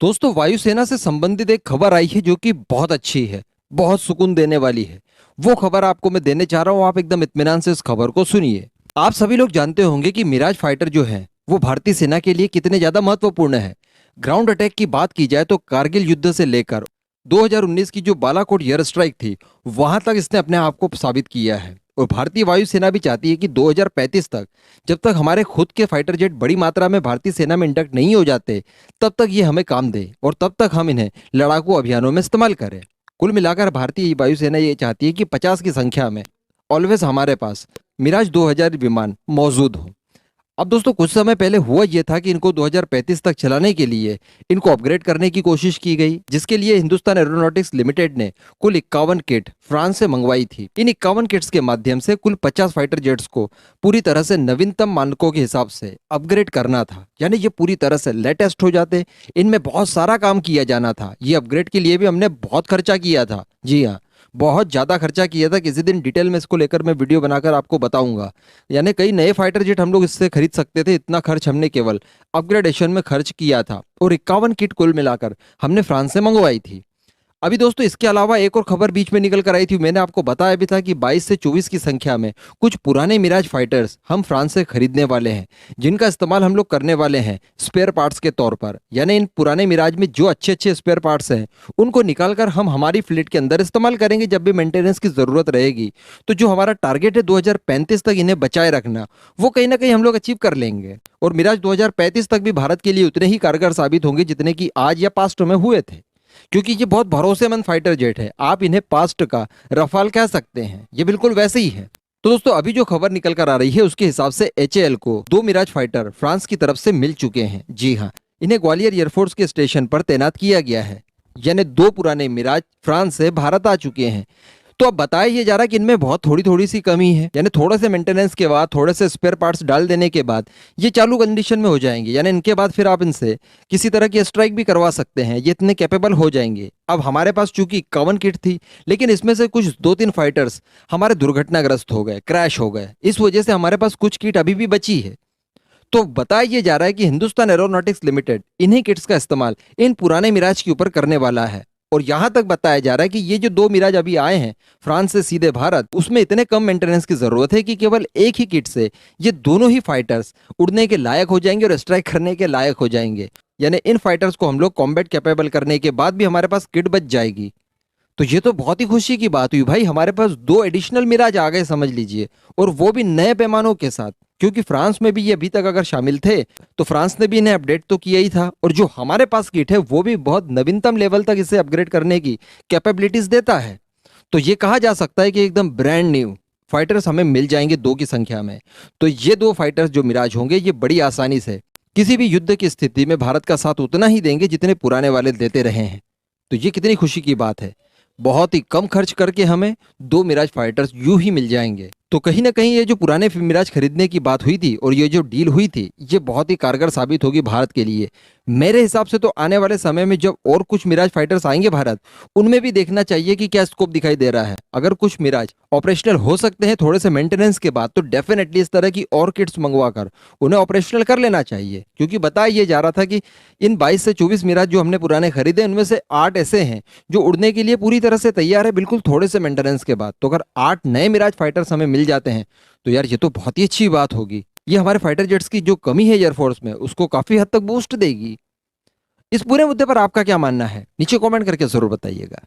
दोस्तों, वायुसेना से संबंधित एक खबर आई है जो कि बहुत अच्छी है, बहुत सुकून देने वाली है। वो खबर आपको मैं देने चाह रहा हूँ, आप एकदम इत्मीनान से इस खबर को सुनिए। आप सभी लोग जानते होंगे कि मिराज फाइटर जो है वो भारतीय सेना के लिए कितने ज्यादा महत्वपूर्ण है। ग्राउंड अटैक की बात की जाए तो कारगिल युद्ध से लेकर 2019 की जो बालाकोट एयर स्ट्राइक थी, वहां तक इसने अपने आप को साबित किया है। और भारतीय वायुसेना भी चाहती है कि 2035 तक, जब तक हमारे खुद के फाइटर जेट बड़ी मात्रा में भारतीय सेना में इंडक्ट नहीं हो जाते, तब तक ये हमें काम दे और तब तक हम इन्हें लड़ाकू अभियानों में इस्तेमाल करें। कुल मिलाकर भारतीय वायुसेना ये चाहती है कि 50 की संख्या में ऑलवेज हमारे पास मिराज 2000 विमान मौजूद हो। अब दोस्तों, कुछ समय पहले हुआ यह था कि इनको 2035 तक चलाने के लिए इनको अपग्रेड करने की कोशिश की गई, जिसके लिए हिंदुस्तान एरोनॉटिक्स लिमिटेड ने कुल 51 किट फ्रांस से मंगवाई थी। इन 51 किट्स के माध्यम से कुल 50 फाइटर जेट्स को पूरी तरह से नवीनतम मानकों के हिसाब से अपग्रेड करना था, यानी ये पूरी तरह से लेटेस्ट हो जाते। इनमें बहुत सारा काम किया जाना था। ये अपग्रेड के लिए भी हमने बहुत खर्चा किया था। जी हाँ, बहुत ज़्यादा खर्चा किया था। किसी दिन डिटेल में इसको लेकर मैं वीडियो बनाकर आपको बताऊंगा। यानी कई नए फाइटर जेट हम लोग इससे खरीद सकते थे, इतना खर्च हमने केवल अपग्रेडेशन में खर्च किया था। और 51 किट कुल मिलाकर हमने फ्रांस से मंगवाई थी। अभी दोस्तों, इसके अलावा एक और खबर बीच में निकल कर आई थी। मैंने आपको बताया भी था कि 22 से 24 की संख्या में कुछ पुराने मिराज फाइटर्स हम फ्रांस से खरीदने वाले हैं, जिनका इस्तेमाल हम लोग करने वाले हैं स्पेयर पार्ट्स के तौर पर। यानी इन पुराने मिराज में जो अच्छे अच्छे स्पेयर पार्ट्स हैं, उनको निकालकर हम हमारी फ्लीट के अंदर इस्तेमाल करेंगे जब भी मेंटेनेंस की ज़रूरत रहेगी। तो जो हमारा टारगेट है 2035 तक इन्हें बचाए रखना, वो कहीं ना कहीं हम लोग अचीव कर लेंगे। और मिराज 2035 तक भी भारत के लिए उतने ही कारगर साबित होंगे जितने कि आज या पास्ट में हुए थे, क्योंकि ये बहुत भरोसेमंद फाइटर जेट है। आप इन्हें पास्ट का रफाल कह सकते हैं, ये बिल्कुल वैसे ही है। तो दोस्तों, अभी जो खबर निकल कर आ रही है उसके हिसाब से एचएएल को 2 मिराज फाइटर फ्रांस की तरफ से मिल चुके हैं। जी हाँ, इन्हें ग्वालियर एयरफोर्स के स्टेशन पर तैनात किया गया है। यानी 2 पुराने मिराज फ्रांस से भारत आ चुके हैं। तो अब बताया ये जा रहा है कि इनमें बहुत थोड़ी थोड़ी सी कमी है, यानी थोड़े से मेंटेनेंस के बाद, थोड़े से स्पेयर पार्ट्स डाल देने के बाद ये चालू कंडीशन में हो जाएंगे। यानी इनके बाद फिर आप इनसे किसी तरह की स्ट्राइक भी करवा सकते हैं, ये इतने कैपेबल हो जाएंगे। अब हमारे पास चूंकि 51 किट थी, लेकिन इसमें से कुछ 2-3 फाइटर्स हमारे दुर्घटनाग्रस्त हो गए, क्रैश हो गए। इस वजह से हमारे पास कुछ किट अभी भी बची है। तो बताया ये जा रहा है कि हिंदुस्तान एरोनॉटिक्स लिमिटेड इन्हीं किट्स का इस्तेमाल इन पुराने मिराज के ऊपर करने वाला है। और यहां तक बताया जा रहा है कि ये जो 2 मिराज अभी आए हैं फ्रांस से सीधे भारत, उसमें इतने कम मेंटेनेंस की जरूरत है कि केवल एक ही किट से ये दोनों ही फाइटर्स उड़ने के लायक हो जाएंगे और स्ट्राइक करने के लायक हो जाएंगे। यानी इन फाइटर्स को हम लोग कॉम्बैट कैपेबल करने के बाद भी हमारे पास किट बच जाएगी। तो ये तो बहुत ही खुशी की बात हुई भाई, हमारे पास 2 एडिशनल मिराज आ गए, समझ लीजिए। और वो भी नए पैमानों के साथ, क्योंकि फ्रांस में भी ये अभी तक अगर शामिल थे तो फ्रांस ने भी इन्हें अपडेट तो किया ही था। और जो हमारे पास किट है वो भी बहुत नवीनतम लेवल तक इसे अपग्रेड करने की कैपेबिलिटीज देता है। तो ये कहा जा सकता है कि एकदम ब्रांड न्यू फाइटर्स हमें मिल जाएंगे 2 की संख्या में। तो ये 2 फाइटर्स जो मिराज होंगे, ये बड़ी आसानी से किसी भी युद्ध की स्थिति में भारत का साथ उतना ही देंगे जितने पुराने वाले देते रहे हैं। तो ये कितनी खुशी की बात है। बहुत ही कम खर्च करके हमें 2 मिराज फाइटर्स यूं ही मिल जाएंगे। तो कहीं ना कहीं ये जो पुराने मिराज खरीदने की बात हुई थी और ये जो डील हुई थी, ये बहुत ही कारगर साबित होगी भारत के लिए। मेरे हिसाब से तो आने वाले समय में जब और कुछ मिराज फाइटर्स आएंगे भारत, उनमें भी देखना चाहिए कि क्या स्कोप दिखाई दे रहा है। अगर कुछ मिराज ऑपरेशनल हो सकते हैं थोड़े से मेंटेनेंस के बाद, तो डेफिनेटली इस तरह की और किट्स मंगवा कर उन्हें ऑपरेशनल कर लेना चाहिए। क्योंकि बताया ये जा रहा था कि इन 22 से 24 मिराज जो हमने पुराने खरीदे, उनमें से 8 ऐसे हैं जो उड़ने के लिए पूरी तरह से तैयार है, बिल्कुल थोड़े से मेंटेनेंस के बाद। तो अगर 8 नए मिराज फाइटर्स हमें मिल जाते हैं तो यार ये तो बहुत ही अच्छी बात होगी। ये हमारे फाइटर जेट्स की जो कमी है एयरफोर्स में, उसको काफी हद तक बूस्ट देगी। इस पूरे मुद्दे पर आपका क्या मानना है, नीचे कमेंट करके जरूर बताइएगा।